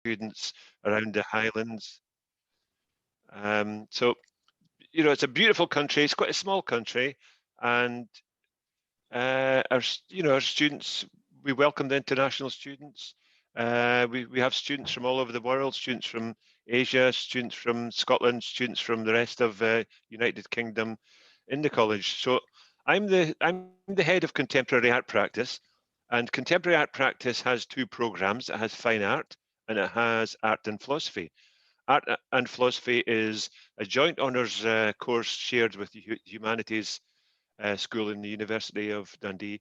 students around the Highlands. So, you know, it's a beautiful country. It's quite a small country, and our students, we welcome the international students. We have students from all over the world, students from Asia, students from Scotland, students from the rest of United Kingdom in the college. So I'm the head of contemporary art practice, and contemporary art practice has two programs. It has fine art and it has art and philosophy. Art and philosophy is a joint honours course shared with the humanities school in the University of Dundee,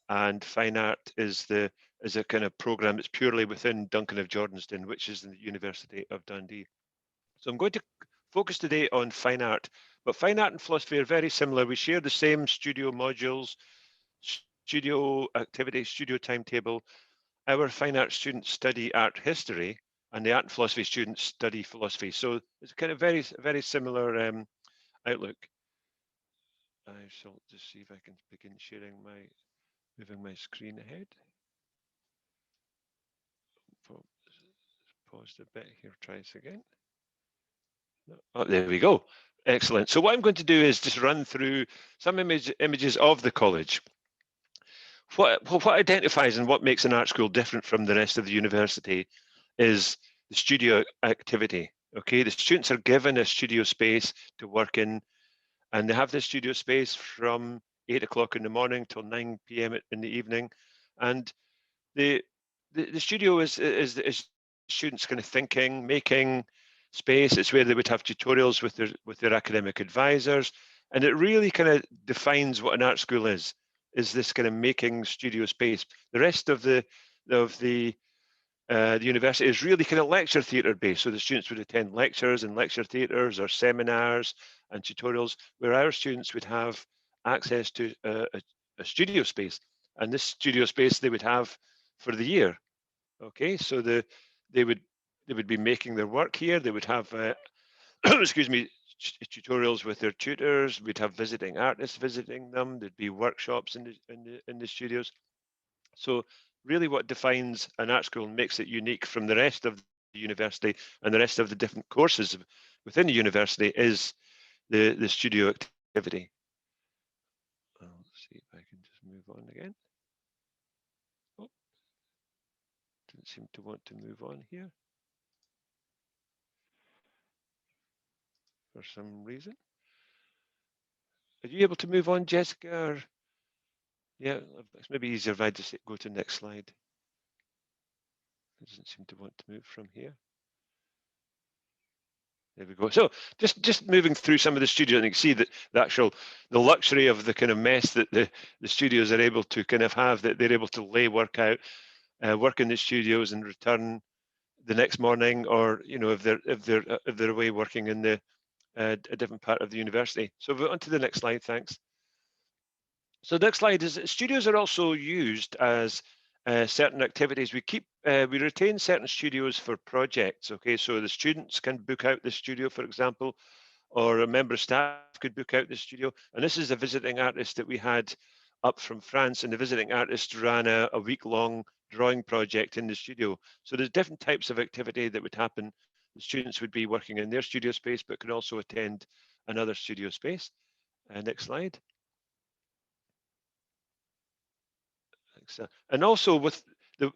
and fine art is a kind of program that's purely within Duncan of Jordanstone, which is the University of Dundee. So I'm going to focus today on fine art, but fine art and philosophy are very similar. We share the same studio modules, studio activity, studio timetable. Our fine art students study art history, and the art and philosophy students study philosophy. So it's kind of very similar outlook. I shall just see if I can begin sharing moving my screen ahead. Paused a bit here, try this again. No. Oh, there we go. Excellent. So what I'm going to do is just run through some images of the college. What identifies and what makes an art school different from the rest of the university is the studio activity. Okay, the students are given a studio space to work in, and they have this studio space from 8 o'clock in the morning till 9 p.m. in the evening, and the studio is students kind of thinking, making space. It's where they would have tutorials with their academic advisors, and it really kind of defines what an art school is this kind of making studio space. The rest of the university is really kind of lecture theatre based, so the students would attend lectures and lecture theatres or seminars and tutorials, where our students would have access to a studio space, and this studio space they would have for the year. Okay, so they would be making their work here. They would have excuse me, tutorials with their tutors. We'd have visiting artists visiting them. There'd be workshops in the studios. So really what defines an art school and makes it unique from the rest of the university and the rest of the different courses within the university is the studio activity. Let's see if I can just move on again. Oh, didn't seem to want to move on here for some reason. Are you able to move on, Jessica? Or... Yeah, it's maybe easier if I just go to the next slide. It doesn't seem to want to move from here. There we go. So just moving through some of the studios, and you can see that the luxury of the kind of mess that the studios are able to kind of have, that they're able to lay work out, work in the studios and return the next morning, or you know, if they're away working in a different part of the university. So on to the next slide, thanks. So the next slide is studios are also used as certain activities. We retain certain studios for projects. Okay, so the students can book out the studio, for example, or a member of staff could book out the studio. And this is a visiting artist that we had up from France, and the visiting artist ran a week-long drawing project in the studio. So there's different types of activity that would happen. The students would be working in their studio space, but can also attend another studio space. Next slide. And also with the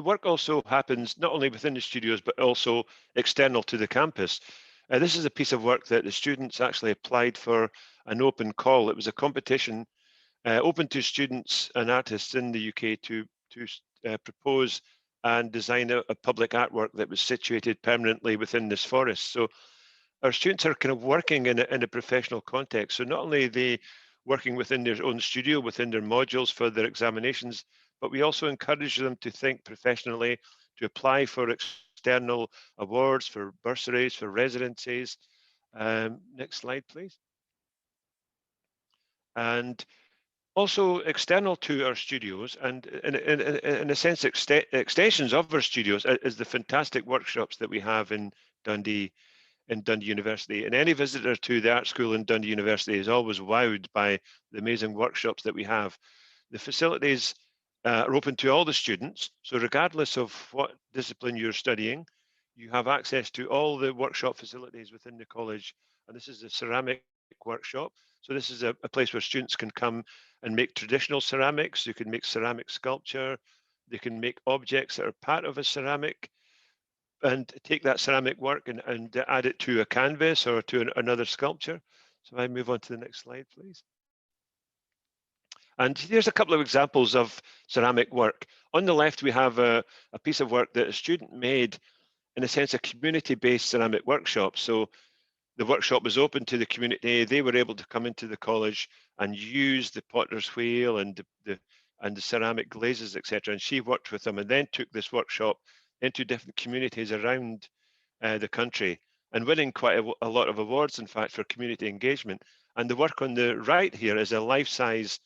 work also happens not only within the studios, but also external to the campus. This is a piece of work that the students actually applied for an open call. It was a competition open to students and artists in the UK to propose and design a public artwork that was situated permanently within this forest. So our students are kind of working in a professional context. So not only are they working within their own studio, within their modules for their examinations, but we also encourage them to think professionally, to apply for external awards, for bursaries, for residencies. Next slide, please. And also external to our studios, and in a sense, extensions of our studios is the fantastic workshops that we have in Dundee University. And any visitor to the art school in Dundee University is always wowed by the amazing workshops that we have. The facilities are open to all the students. So regardless of what discipline you're studying, you have access to all the workshop facilities within the college. And this is a ceramic workshop. So this is a place where students can come and make traditional ceramics. You can make ceramic sculpture. They can make objects that are part of a ceramic and take that ceramic work and add it to a canvas or to another sculpture. So I move on to the next slide, please. And here's a couple of examples of ceramic work. On the left, we have a piece of work that a student made, in a sense, a community-based ceramic workshop. So the workshop was open to the community. They were able to come into the college and use the potter's wheel and the ceramic glazes, etc. And she worked with them and then took this workshop into different communities around the country and winning quite a lot of awards, in fact, for community engagement. And the work on the right here is a life-size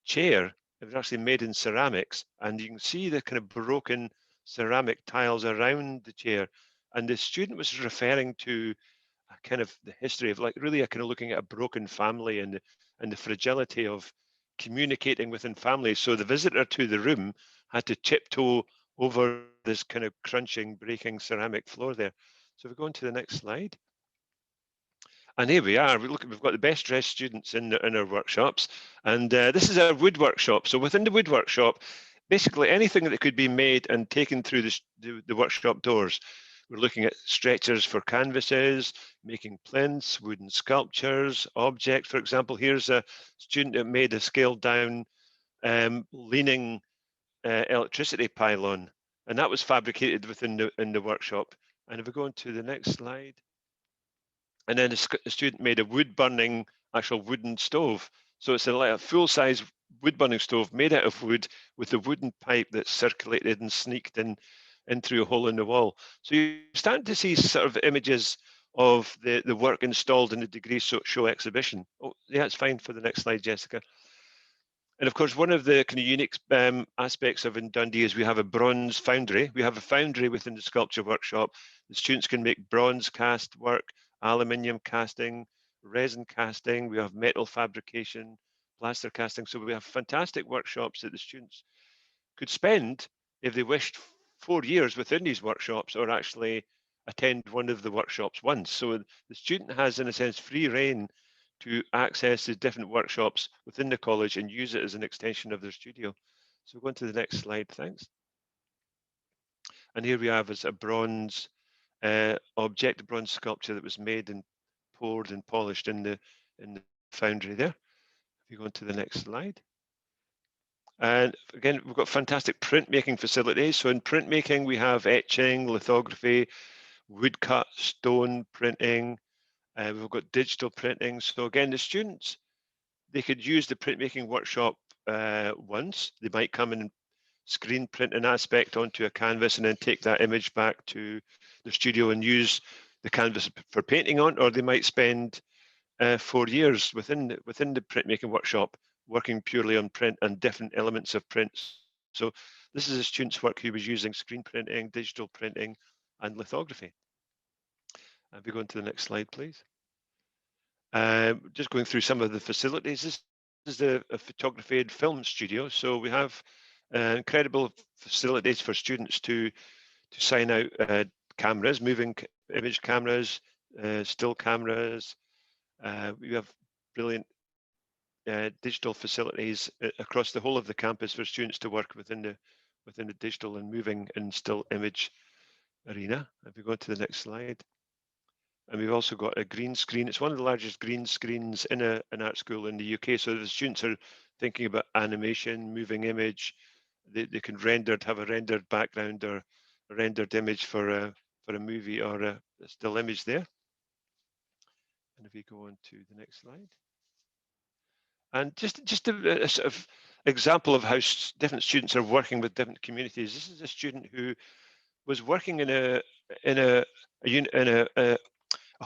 chair. It was actually made in ceramics, and you can see the kind of broken ceramic tiles around the chair. And the student was referring to a kind of the history of, like, really a kind of looking at a broken family and the fragility of communicating within families. So the visitor to the room had to tiptoe over this kind of crunching, breaking ceramic floor there. So if we go on to the next slide. And here we are. We've got the best dressed students in our workshops, and this is our wood workshop. So within the wood workshop, basically anything that could be made and taken through the workshop doors. We're looking at stretchers for canvases, making plinths, wooden sculptures, objects. For example, here's a student that made a scaled down leaning electricity pylon, and that was fabricated within the workshop. And if we go on to the next slide. And then a student made a wood burning actual wooden stove. So it's like a full size wood burning stove made out of wood with a wooden pipe that's circulated and sneaked in through a hole in the wall. So you're starting to see sort of images of the work installed in the degree show exhibition. Oh, yeah, it's fine for the next slide, Jessica. And of course, one of the kind of unique aspects of in Dundee is we have a bronze foundry. We have a foundry within the sculpture workshop. The students can make bronze cast work, aluminium casting, resin casting. We have metal fabrication, plaster casting. So we have fantastic workshops that the students could spend, if they wished, 4 years within these workshops, or actually attend one of the workshops once. So the student has, in a sense, free rein to access the different workshops within the college and use it as an extension of their studio. So go on to the next slide, thanks. And here we have a bronze object, a bronze sculpture that was made and poured and polished in the foundry there. If you go on to the next slide. And again, we've got fantastic printmaking facilities. So in printmaking, we have etching, lithography, woodcut, stone printing. We've got digital printing. So again, the students, they could use the printmaking workshop once. They might come and screen print an aspect onto a canvas and then take that image back to the studio and use the canvas for painting on, or they might spend 4 years within the printmaking workshop working purely on print and different elements of print. So this is a student's work who was using screen printing, digital printing, and lithography. And we go on to the next slide, please. Just going through some of the facilities. This is a photography and film studio. So we have incredible facilities for students to sign out cameras, moving image cameras, still cameras. We have brilliant digital facilities across the whole of the campus for students to work within the digital and moving and still image arena. If we go to the next slide. And we've also got a green screen. It's one of the largest green screens in an art school in the UK. So the students are thinking about animation, moving image. They can have a rendered background or a rendered image for a movie or a still image there. And if we go on to the next slide. And just a sort of example of how different students are working with different communities. This is a student who was working in a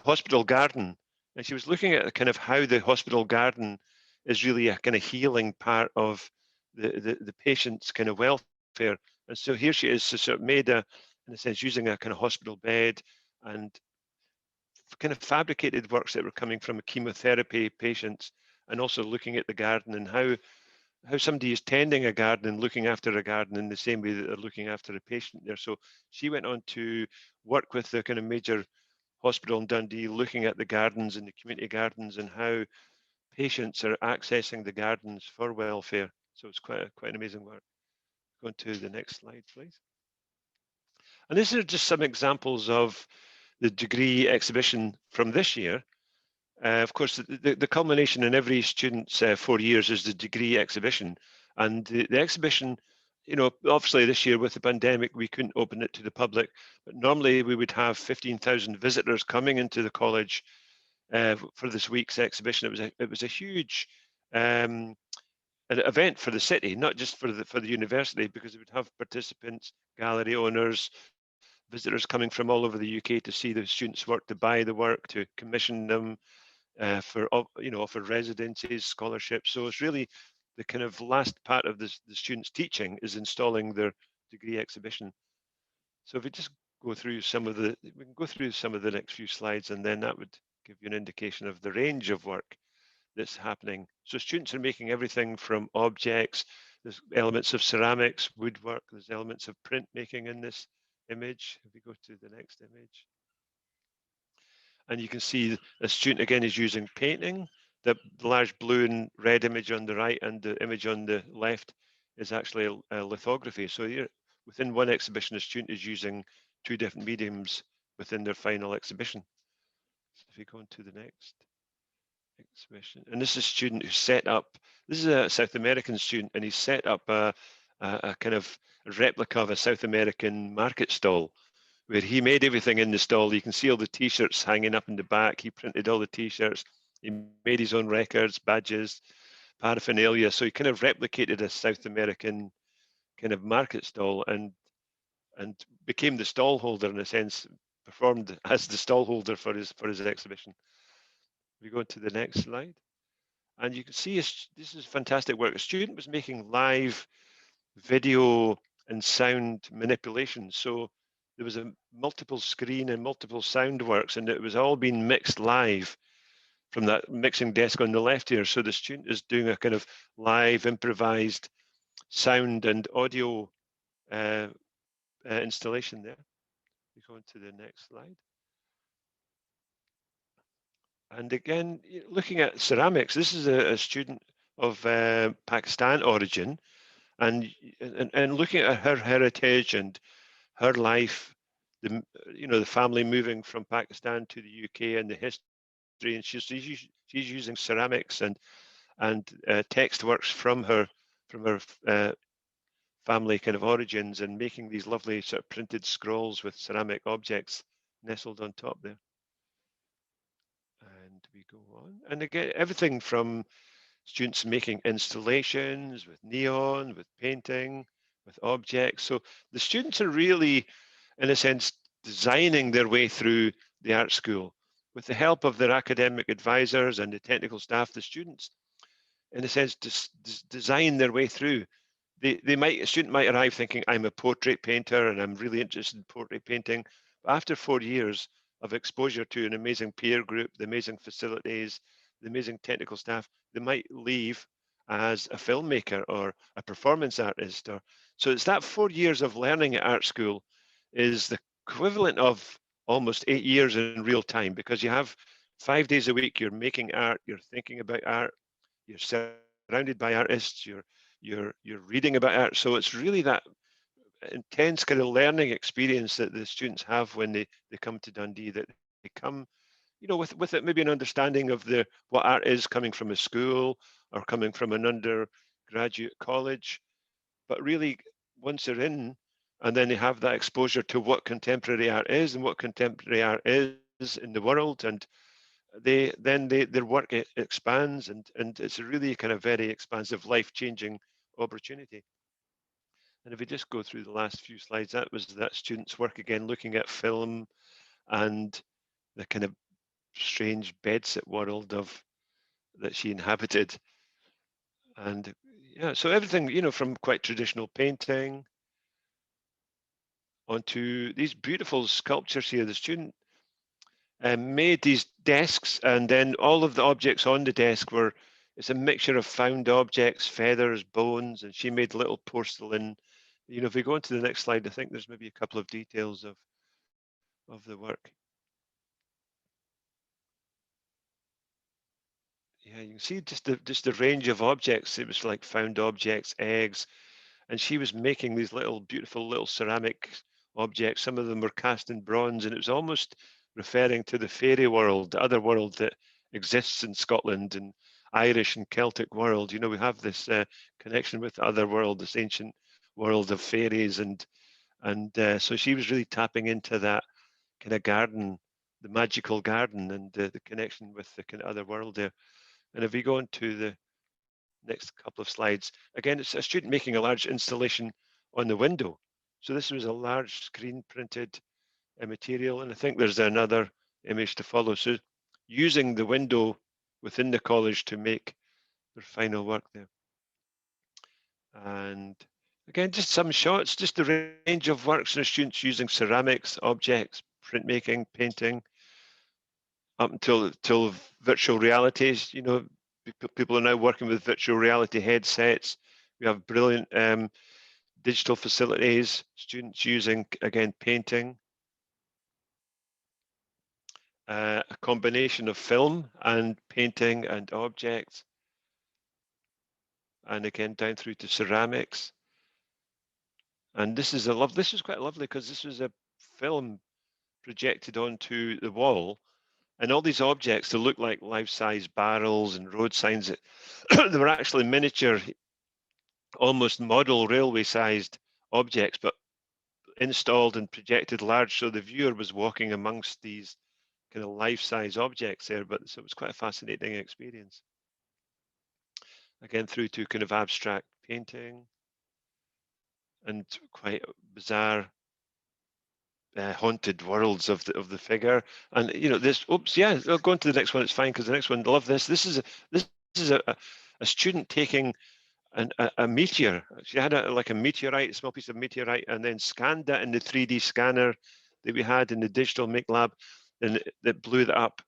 hospital garden, and she was looking at kind of how the hospital garden is really a kind of healing part of the patient's kind of welfare. And so here she is, sort of made in a sense, using a kind of hospital bed and kind of fabricated works that were coming from chemotherapy patients, and also looking at the garden and how how somebody is tending a garden and looking after a garden in the same way that they're looking after a patient there. So she went on to work with the kind of major hospital in Dundee, looking at the gardens and the community gardens and how patients are accessing the gardens for welfare. So it's quite an amazing work. Go on to the next slide, please. And these are just some examples of the degree exhibition from this year. Of course, the culmination in every student's 4 years is the degree exhibition. And the exhibition, you know, obviously this year with the pandemic, we couldn't open it to the public, but normally we would have 15,000 visitors coming into the college for this week's exhibition. It was a huge an event for the city, not just for the university, because it would have participants, gallery owners, visitors coming from all over the UK to see the students' work, to buy the work, to commission them, for offer residencies, scholarships. So it's really the kind of last part of the students' teaching is installing their degree exhibition. So if we just go through we can go through some of the next few slides, and then that would give you an indication of the range of work that's happening. So students are making everything from objects, there's elements of ceramics, woodwork, there's elements of printmaking in this image. If we go to the next image. And you can see a student again is using painting. The large blue and red image on the right and the image on the left is actually a lithography. So here, within one exhibition, a student is using 2 different mediums within their final exhibition. So if you go on to the next exhibition, and this is a student who set up, this is a South American student, and he set up a kind of replica of a South American market stall, where he made everything in the stall. You can see all the t-shirts hanging up in the back. He printed all the t-shirts. He made his own records, badges, paraphernalia. So he kind of replicated a South American kind of market stall and became the stall holder in a sense, performed as the stall holder for his exhibition. We go to the next slide. And you can see this is fantastic work. A student was making live video and sound manipulation. So there was a multiple screen and multiple sound works, and it was all being mixed live from that mixing desk on the left here. So the student is doing a kind of live improvised sound and audio installation there. We go on to the next slide. And again, looking at ceramics, this is a student of Pakistan origin, and looking at her heritage and her life, the family moving from Pakistan to the UK and the history, and she's using ceramics and text works from her family kind of origins, and making these lovely sort of printed scrolls with ceramic objects nestled on top there. And we go on, and again, everything from students making installations with neon, with painting, with objects. So the students are really, in a sense, designing their way through the art school. With the help of their academic advisors and the technical staff, the students, in a sense, design their way through. A student might arrive thinking, I'm a portrait painter and I'm really interested in portrait painting. But after 4 years of exposure to an amazing peer group, the amazing facilities, the amazing technical staff, they might leave as a filmmaker or a performance artist. So it's that 4 years of learning at art school is the equivalent of almost 8 years in real time, because you have 5 days a week, you're making art, you're thinking about art, you're surrounded by artists, you're reading about art. So it's really that intense kind of learning experience that the students have when they come to Dundee, that they come, with it maybe an understanding of what art is, coming from a school or coming from an undergraduate college. But really, once they're in, and then they have that exposure to what contemporary art is and what contemporary art is in the world, and their work expands, and it's a really kind of very expansive, life-changing opportunity. And if we just go through the last few slides, that was that student's work again, looking at film and the kind of strange bedsit world that she inhabited. And yeah, so everything, from quite traditional painting onto these beautiful sculptures here. The student made these desks, and then all of the objects on the desk were it's a mixture of found objects, feathers, bones, and she made little porcelain. You know, if we go on to the next slide, I think there's maybe a couple of details of the work. Yeah, you can see just the range of objects. It was like found objects, eggs, and she was making these little beautiful little ceramic objects. Some of them were cast in bronze, and it was almost referring to the fairy world, the other world that exists in Scotland and Irish and Celtic world. You know, we have this connection with the other world, this ancient world of fairies, and so she was really tapping into that kind of garden, the magical garden, and the connection with the kind of other world there. And if we go on to the next couple of slides, again, it's a student making a large installation on the window. So this was a large screen printed material, and I think there's another image to follow. So using the window within the college to make their final work there. And again, just some shots, just the range of works and students using ceramics, objects, printmaking, painting, up until virtual realities. You know, people are now working with virtual reality headsets. We have brilliant digital facilities, students using, again, painting, a combination of film and painting and objects, and again down through to ceramics. And this is this was quite lovely because this was a film projected onto the wall, and all these objects, they look like life-size barrels and road signs. They were actually miniature, almost model railway-sized objects, but installed and projected large, so the viewer was walking amongst these kind of life-size objects there. But so it was quite a fascinating experience. Again, through to kind of abstract painting and quite bizarre haunted worlds of the figure. And you know, this, oops, yeah, I'll go on to the next one. It's fine because the next one, I love this. This is a student taking a meteor. She had like a meteorite, a small piece of meteorite, and then scanned that in the 3D scanner that we had in the digital make lab, and that blew that up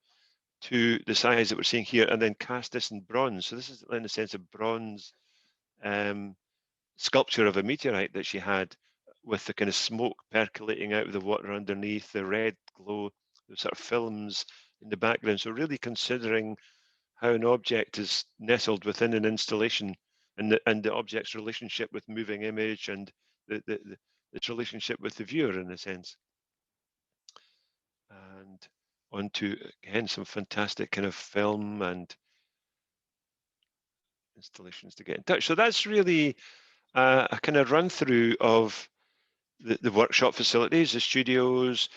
to the size that we're seeing here, and then cast this in bronze. So this is in a sense a bronze sculpture of a meteorite that she had, with the kind of smoke percolating out of the water underneath, the red glow, the sort of films in the background. So really considering how an object is nestled within an installation, and the object's relationship with moving image, and its relationship with the viewer in a sense. And onto, again, some fantastic kind of film and installations to get in touch. So that's really a kind of run through of the workshop facilities, the studios,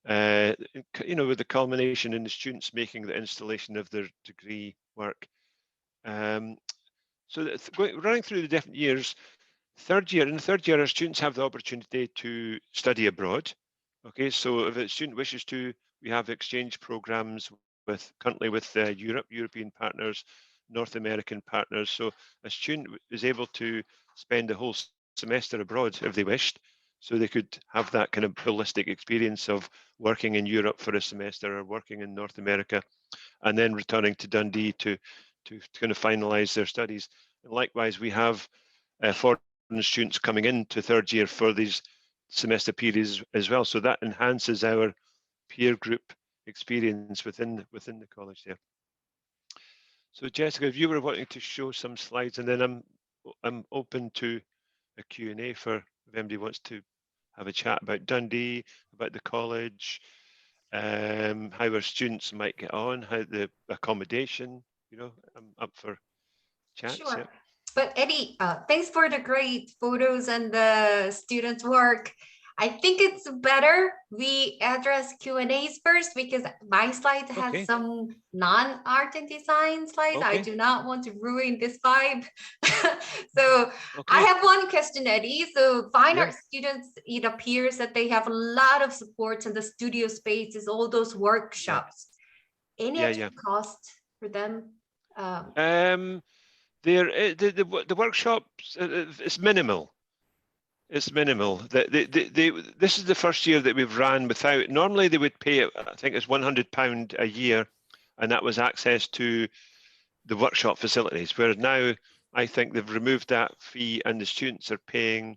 you know, with the culmination in the students making the installation of their degree work. So running through the different years, in the third year, our students have the opportunity to study abroad. Okay, so if a student wishes to, we have exchange programs currently with European partners, North American partners. So a student is able to spend the whole semester abroad if they wished. So they could have that kind of holistic experience of working in Europe for a semester or working in North America, and then returning to Dundee to kind of finalize their studies. And likewise, we have foreign students coming into third year for these semester periods as well. So that enhances our peer group experience within the college there. So Jessica, if you were wanting to show some slides, and then I'm open to a Q&A for if anybody wants to have a chat about Dundee, about the college, how our students might get on, how the accommodation, you know, I'm up for chats. Sure. Yeah. But Eddie, thanks for the great photos and the students' work. I think it's better we address Q&As first, because my slide has some non-art and design slides. I do not want to ruin this vibe. So I have one question, Eddie. So fine art students, it appears that they have a lot of support in the studio spaces, all those workshops. Any extra cost for them? The workshops, it's minimal. It's minimal. This is the first year that we've ran without. Normally they would pay, I think it's £100 a year, and that was access to the workshop facilities, where now I think they've removed that fee and the students are paying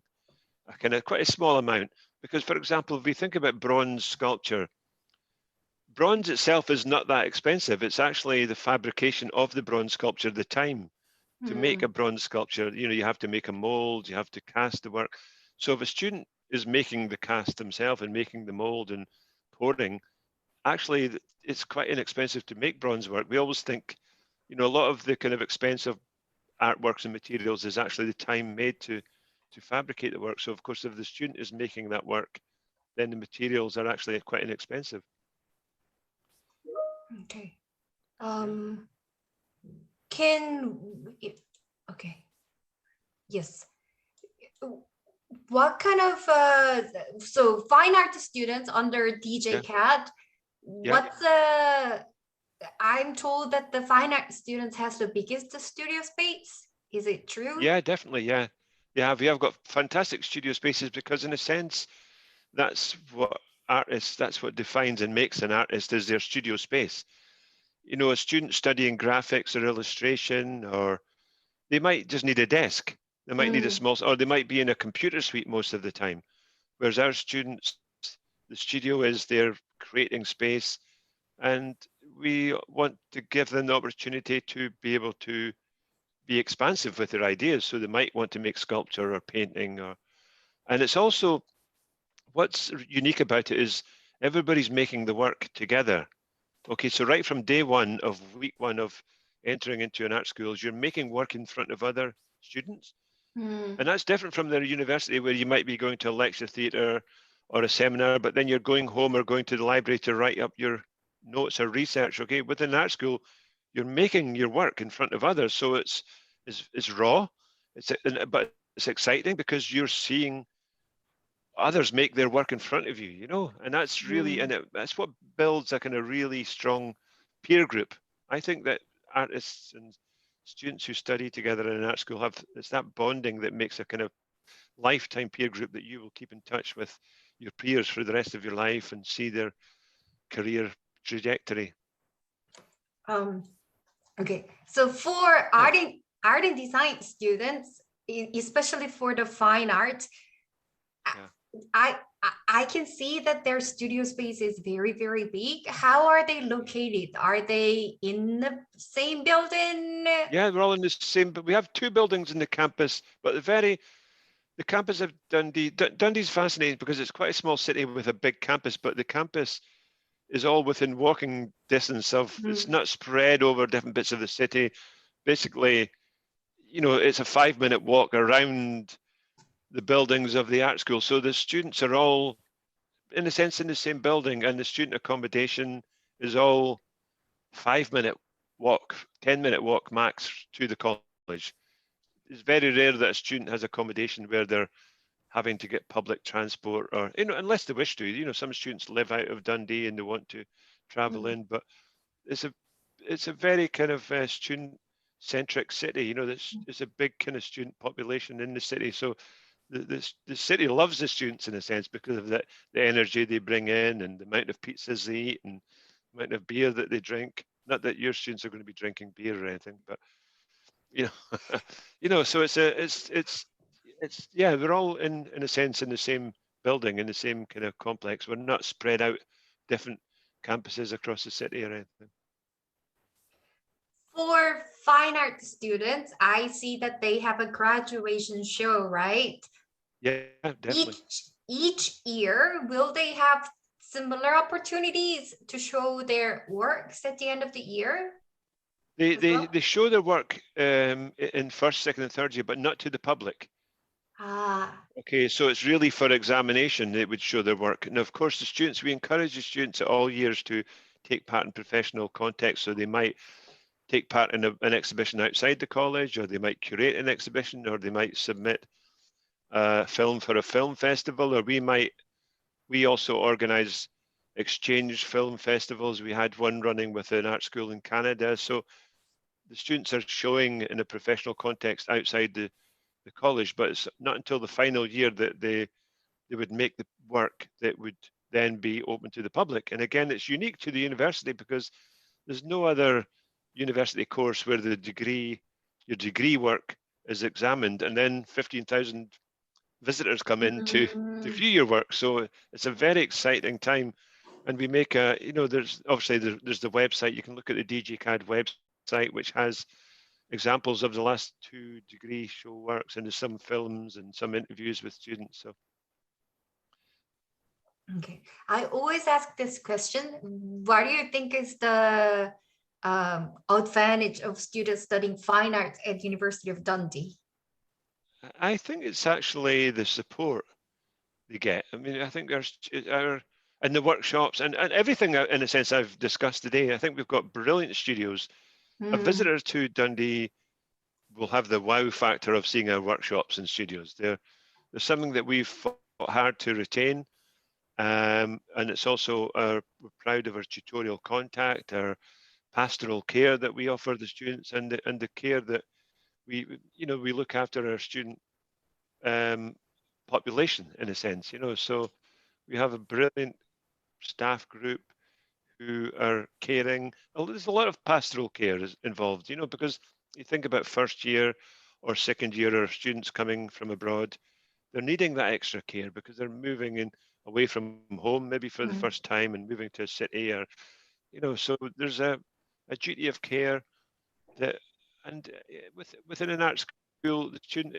a kind of quite a small amount. Because, for example, if we think about bronze sculpture, bronze itself is not that expensive. It's actually the fabrication of the bronze sculpture, the time to make a bronze sculpture. You know, you have to make a mold, you have to cast the work. So if a student is making the cast themselves and making the mold and pouring, actually it's quite inexpensive to make bronze work. We always think, you know, a lot of the kind of expensive artworks and materials is actually the time made to fabricate the work. So of course, if the student is making that work, then the materials are actually quite inexpensive. Okay. Okay. Yes. What kind of so fine art students under DJCAD? What's I'm told that the fine art students has the biggest studio space. Is it true? Yeah, definitely. Yeah, we have got fantastic studio spaces, because in a sense, that's what defines and makes an artist, is their studio space. You know, a student studying graphics or illustration, or they might just need a desk. They might need a small, or they might be in a computer suite most of the time. Whereas our students, the studio is their creating space, and we want to give them the opportunity to be able to be expansive with their ideas. So they might want to make sculpture or painting, and it's also, what's unique about it is everybody's making the work together. Okay, so right from day one of week one of entering into an art school, you're making work in front of other students. And that's different from the university, where you might be going to a lecture theatre or a seminar, but then you're going home or going to the library to write up your notes or research. Okay, within art school, you're making your work in front of others. So it's raw, but it's exciting, because you're seeing others make their work in front of you, you know, and that's really, that's what builds a kind of really strong peer group. I think that artists and students who study together in an art school it's that bonding that makes a kind of lifetime peer group that you will keep in touch with your peers for the rest of your life and see their career trajectory. Okay, so for art and design students, especially for the fine art, I can see that their studio space is very, very big. How are they located? Are they in the same building? Yeah, we're all in the same, but we have two buildings in the campus, but the campus of Dundee, Dundee's fascinating because it's quite a small city with a big campus, but the campus is all within walking distance of, it's not spread over different bits of the city. Basically, you know, it's a 5-minute walk around the buildings of the art school. So the students are all, in a sense, in the same building, and the student accommodation is all 5-minute walk, 10-minute walk max to the college. It's very rare that a student has accommodation where they're having to get public transport, or, you know, unless they wish to. You know, some students live out of Dundee and they want to travel in, but it's a very kind of student-centric city. You know, there's a big kind of student population in the city. So the city loves the students in a sense, because of the energy they bring in and the amount of pizzas they eat and the amount of beer that they drink. Not that your students are going to be drinking beer or anything, but you know, you know. So it's yeah, we're all in a sense in the same building, in the same kind of complex. We're not spread out different campuses across the city or anything. For fine art students, I see that they have a graduation show, right? Yeah, definitely. Each year, will they have similar opportunities to show their works at the end of the year? They show their work in first, second, and third year, but not to the public. Okay, so it's really for examination they would show their work. And of course, the students, we encourage the students at all years to take part in professional contests. So they might take part in an exhibition outside the college, or they might curate an exhibition, or they might submit a film for a film festival, or we also organize exchange film festivals. We had one running with an art school in Canada. So the students are showing in a professional context outside the college, but it's not until the final year that they would make the work that would then be open to the public. And again, it's unique to the university because there's no other university course where your degree work is examined, and then 15,000 visitors come in to view your work. So it's a very exciting time. And we make there's obviously there's the website. You can look at the DGCAD website, which has examples of the last 2 degree show works, and there's some films and some interviews with students. So. Okay, I always ask this question. What do you think is the advantage of students studying fine arts at University of Dundee? I think it's actually the support they get. I mean, I think our in the workshops and everything in a sense I've discussed today, I think we've got brilliant studios. A visitor to Dundee will have the wow factor of seeing our workshops and studios. There's something that we've fought hard to retain. And it's also we're proud of our tutorial contact, our pastoral care that we offer the students, and the care that we look after our student population in a sense. So we have a brilliant staff group who are caring. There's a lot of pastoral care involved, because you think about first year or second year or students coming from abroad, they're needing that extra care because they're moving away from home maybe for the first time and moving to a city, or so there's a duty of care that, and within an art school, the student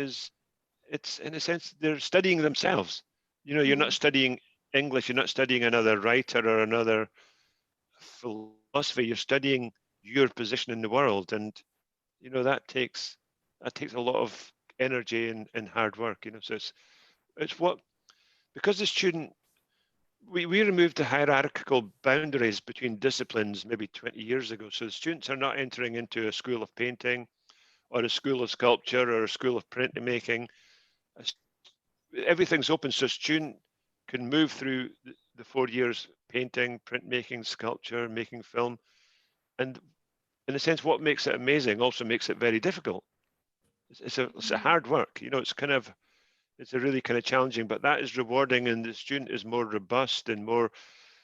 it's in a sense they're studying themselves. You're not studying English, you're not studying another writer or another philosophy, you're studying your position in the world, and that takes a lot of energy and hard work. So it's what, because the student, we removed the hierarchical boundaries between disciplines maybe 20 years ago. So the students are not entering into a school of painting or a school of sculpture or a school of printmaking. Everything's open, so a student can move through the 4 years painting, printmaking, sculpture, making film. And in a sense, what makes it amazing also makes it very difficult. It's a hard work. It's a really kind of challenging, but that is rewarding, and the student is more robust and more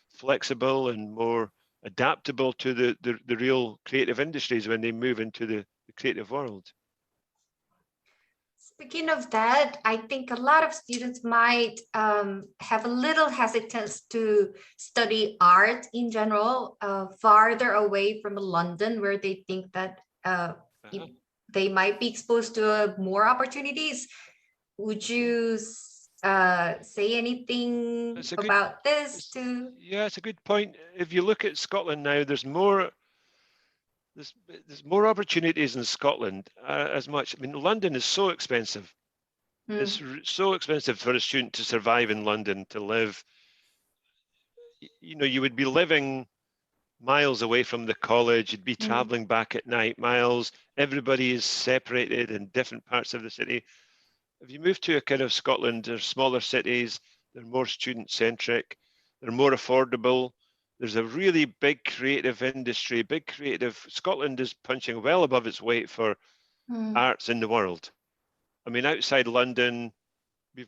flexible and more adaptable to the real creative industries when they move into the creative world. Speaking of that, I think a lot of students might have a little hesitance to study art in general, farther away from London, where they think that they might be exposed to more opportunities. Would you say anything about this too? Yeah, it's a good point. If you look at Scotland now, there's more opportunities in Scotland as much. I mean, London is so expensive. It's so expensive for a student to survive in London, to live. You would be living miles away from the college. You'd be traveling back at night, miles. Everybody is separated in different parts of the city. If you move to a kind of Scotland, there's smaller cities, they're more student-centric, they're more affordable. There's a really big creative industry, Scotland is punching well above its weight for arts in the world. I mean, outside London, we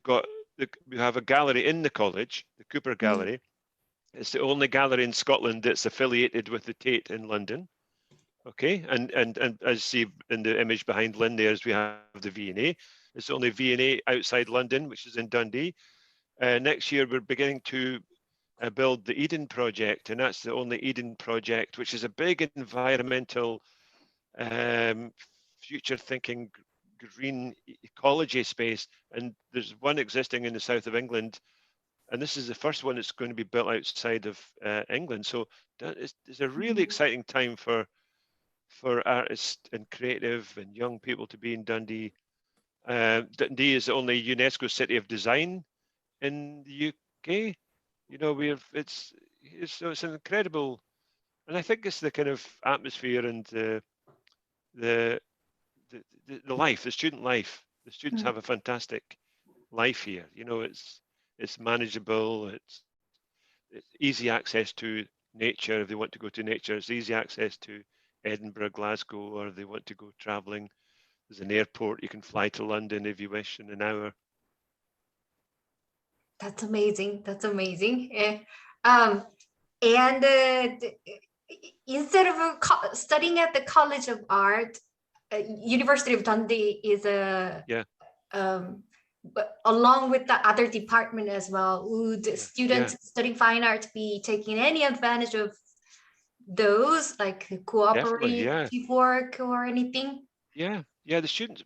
have a gallery in the college, the Cooper Gallery. It's the only gallery in Scotland that's affiliated with the Tate in London. Okay, and as you see in the image behind Lynn there, we have the V&A. It's the only V&A outside London, which is in Dundee. Next year, we're beginning to build the Eden project, and that's the only Eden project, which is a big environmental, future-thinking, green ecology space. And there's one existing in the south of England, and this is the first one that's going to be built outside of England. So it's a really exciting time for artists and creative and young people to be in Dundee. Dundee is the only UNESCO City of Design in the UK. It's an incredible, and I think it's the kind of atmosphere and the life, the student life. The students have a fantastic life here. It's manageable. It's easy access to nature if they want to go to nature. It's easy access to Edinburgh, Glasgow, or if they want to go traveling. There's an airport. You can fly to London if you wish in an hour. That's amazing. That's amazing. And instead of studying at the College of Art, University of Dundee is along with the other department as well. Would students studying fine arts be taking any advantage of those, like cooperative work or anything? Yeah, the students.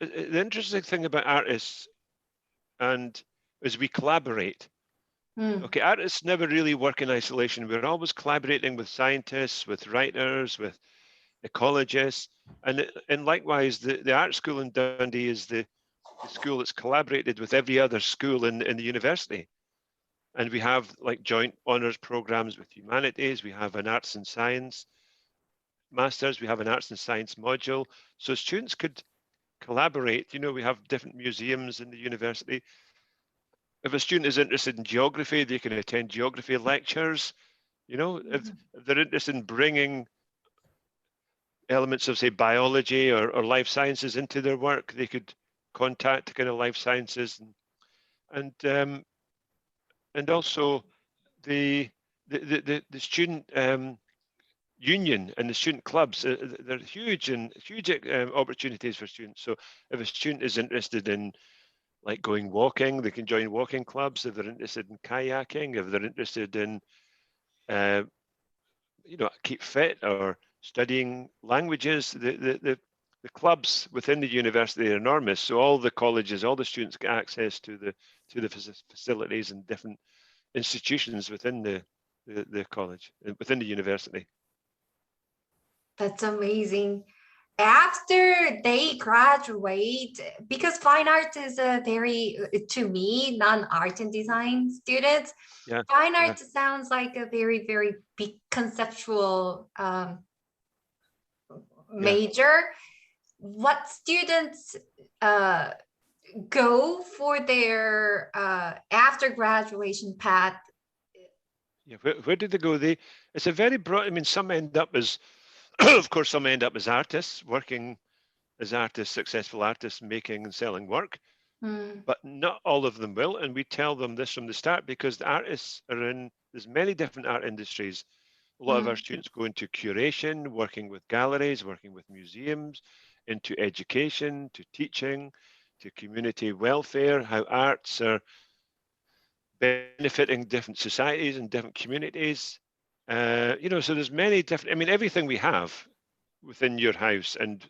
The interesting thing about artists is we collaborate. Okay, artists never really work in isolation. We're always collaborating with scientists, with writers, with ecologists, and likewise, the art school in Dundee is the school that's collaborated with every other school in the university. And we have like joint honors programs with humanities. We have an arts and science masters. We have an arts and science module. So students could collaborate. You know, we have different museums in the university. If a student is interested in geography, they can attend geography lectures. You know, if they're interested in bringing elements of, say, biology or life sciences into their work, they could contact kind of life sciences and also the student union and the student clubs. They're huge opportunities for students. So if a student is interested in like going walking, they can join walking clubs. If they're interested in kayaking, if they're interested in keep fit or studying languages, the clubs within the university are enormous. So all the colleges, all the students get access to the facilities and different institutions within the college, within the university. That's amazing. After they graduate, because fine arts is a very, to me, non-art and design students, fine arts sounds like a very, very big conceptual major. What students go for their after graduation path? Yeah, where did they go? It's a very broad. I mean, some end up as, of course, some end up as artists, working as artists, successful artists, making and selling work. But not all of them will, and we tell them this from the start because the artists there's many different art industries. A lot of our students go into curation, working with galleries, working with museums, into education, to teaching, to community welfare, how arts are benefiting different societies and different communities. So there's many different, I mean, everything we have within your house and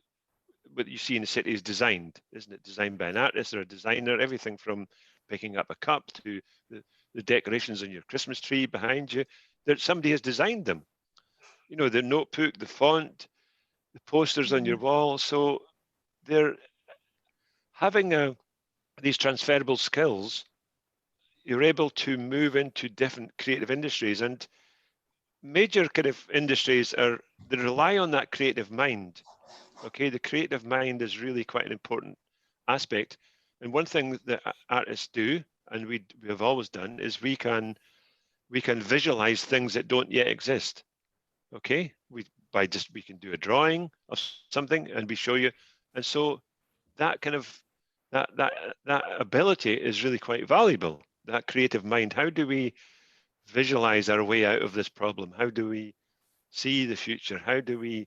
what you see in the city is designed, isn't it? Designed by an artist or a designer, everything from picking up a cup to the decorations on your Christmas tree behind you, that somebody has designed them. You know, the notebook, the font, the posters on your wall. So they're having these transferable skills. You're able to move into different creative industries, and major kind of industries they rely on that creative mind. Okay, the creative mind is really quite an important aspect. And one thing that artists do, and we have always done, is we can visualize things that don't yet exist. Okay, we can do a drawing of something and we show you, and so that kind of that ability is really quite valuable. That creative mind. How do we visualize our way out of this problem? How do we see the future? How do we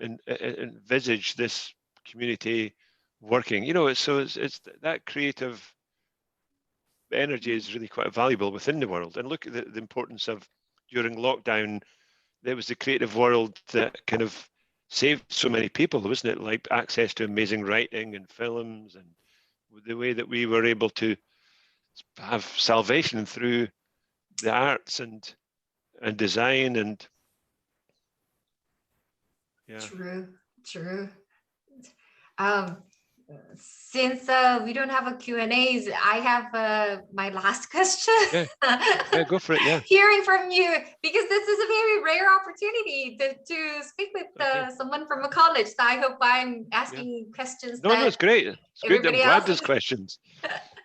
envisage this community working? You know, so it's that creative energy is really quite valuable within the world. And look at the importance of during lockdown. There was the creative world that kind of saved so many people, wasn't it? Like access to amazing writing and films, and the way that we were able to have salvation through the arts and design and True. Since we don't have a Q&As, I have my last question. Yeah, go for it. Yeah. Hearing from you, because this is a very rare opportunity to speak with someone from a college. So I hope I'm asking questions. No, it's great. It's good. I'm glad there's questions.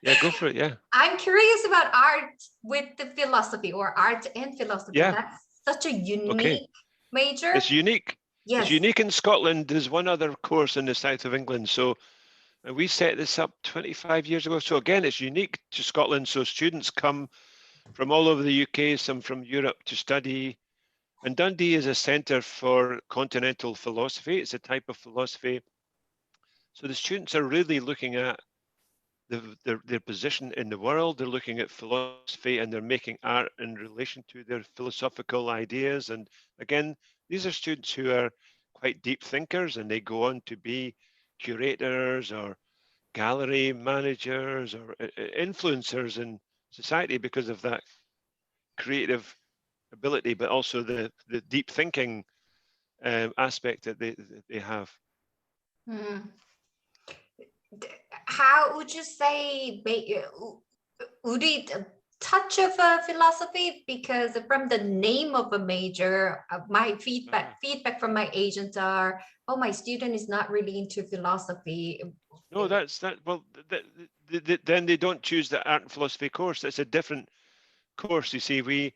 Yeah, go for it. Yeah. I'm curious about art with the philosophy, or art and philosophy. Yeah. That's such a unique major. It's unique. Yes. It's unique in Scotland. There's one other course in the south of England. So we set this up 25 years ago. So again, it's unique to Scotland. So students come from all over the UK, some from Europe, to study And Dundee is a centre for continental philosophy. It's a type of philosophy. So the students are really looking at their position in the world. They're looking at philosophy and they're making art in relation to their philosophical ideas. And again, these are students who are quite deep thinkers, and they go on to be curators or gallery managers or influencers in society because of that creative ability, but also the deep thinking aspect that they have. Mm. How would you say, would it touch of a philosophy? Because from the name of a major, my feedback from my agents are, oh, my student is not really into philosophy. No, that's that. Well, then they don't choose the art and philosophy course. That's a different course. You see, we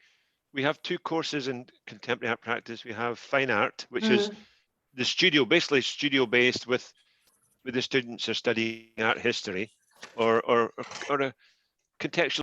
have two courses in contemporary art practice. We have fine art, which is the studio, basically studio based, with the students are studying art history or a contextual